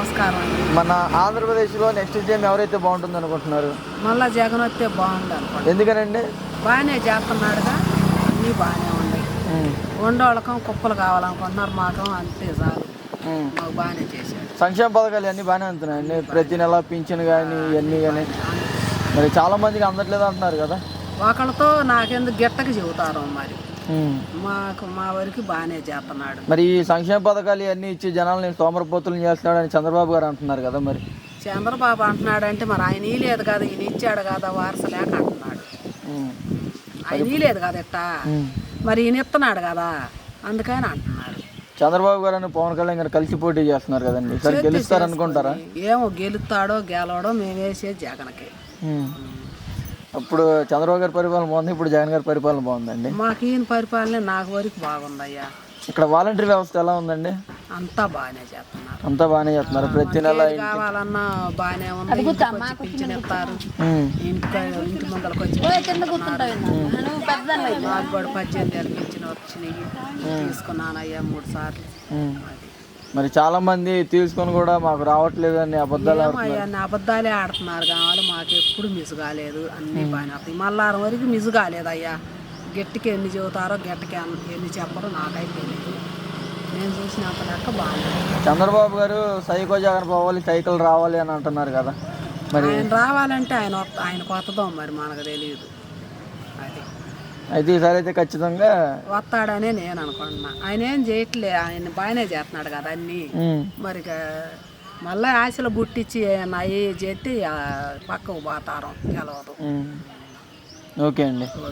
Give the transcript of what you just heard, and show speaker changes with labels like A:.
A: నమస్కారం అండి.
B: మన ఆంధ్రప్రదేశ్లో నెక్స్ట్ సీఎం ఎవరైతే బాగుంటుంది అనుకుంటున్నారు?
A: మళ్ళా జగన్ వస్తే బాగుంది అనుకోండి.
B: ఎందుకనండి?
A: బాగానే చేస్తున్నాడుగా, అన్నీ బాగానే ఉన్నాయి. ఉండోళ్ళకం కుప్పలు కావాలనుకుంటున్నారు, మాకు అంతే చాలు. మాకు బాగానే చేశాడు.
B: సంక్షేమ పథకాలు అన్నీ బాగానే అందుతున్నాయండి. ప్రతి నెల పింఛన్ కానీ ఇవన్నీ కానీ మరి చాలా మందికి అందట్లేదు అంటున్నారు కదా.
A: ఒకళ్ళతో నాకెందుకు గిట్టకి చెబుతారు మరి. మా వరకు బాగానే చేస్తున్నాడు.
B: మరి ఈ సంక్షేమ పథకాలు ఇవన్నీ ఇచ్చి జనాలని సోమరపోతులను చేస్తున్నాడని చంద్రబాబు గారు అంటున్నారు కదా. మరి
A: చంద్రబాబు అంటున్నాడంటే మరి ఆయన ఇలేదు కదా, ఈయన ఇచ్చాడు కదా, వారస లేక అంటున్నాడు. ఆయన ఇలేదు కదా ఇట్టా, మరి ఈయన ఇస్తున్నాడు కదా, అందుకని అంటున్నాడు.
B: చంద్రబాబు గారు పవన్ కళ్యాణ్ గారు కలిసి పోటీ చేస్తున్నారు కదండి, సరే గెలుస్తారు అనుకుంటారా?
A: ఏమో గెలుస్తాడో గెలవడో మేము వేసేది జగన్కి.
B: అప్పుడు చంద్రబాబు గారి పరిపాలన బాగుంది, ఇప్పుడు జగన్ గారి పరిపాలన బాగుందండి.
A: మాకు ఈయన పరిపాలన నాకు వరకు బాగుందయ్యా.
B: ఇక్కడ వాలంటరీ వ్యవస్థ ఎలా ఉందండి?
A: అంతా బాగానే చేస్తున్నారు.
B: అంతా బాగానే చేస్తున్నారు. ప్రతి నెల
A: కావాలన్నా బాగానే ఉంది. పింఛన్ ఇస్తారు, ఇంటి ముందరకు వచ్చి నాకు కూడా 18 ఏళ్ళు పింఛన్ వచ్చినాయి, తీసుకున్నానయ్యా 3 సార్లు.
B: మరి చాలా మంది తీసుకొని కూడా మాకు రావట్లేదు అని అబద్ధాలు
A: అబద్ధాలే ఆడుతున్నారు. కావాలి మాకు ఎప్పుడు మిస్ కాలేదు, అన్నీ బాగానే అవుతాయి. మళ్ళారం వరకు మిస్ కాలేదు అయ్యా. గట్టికి ఎన్ని చెబుతారో గట్టికి ఎన్ని చెప్పరో నాకైతే తెలియదు. నేను చూసినంత లెక్క బాగాలేదు.
B: చంద్రబాబు గారు సైకో జగన్ పోవాలి, సైకిల్ రావాలి అని అంటున్నారు కదా. మరి
A: ఆయన రావాలంటే ఆయన కొత్తదో మరి మనకు తెలియదు. అది
B: అయితే ఈసారి అయితే ఖచ్చితంగా
A: వస్తాడనే నేను అనుకుంటున్నా. ఆయన ఏం చేయట్లే, ఆయన బాగానే చేస్తున్నాడు కదా అన్నీ. మరి మళ్ళీ ఆశలు బుట్టించి అవి చేస్తే పక్కకు పోతారు, గెలవదు.
B: ఓకే అండి.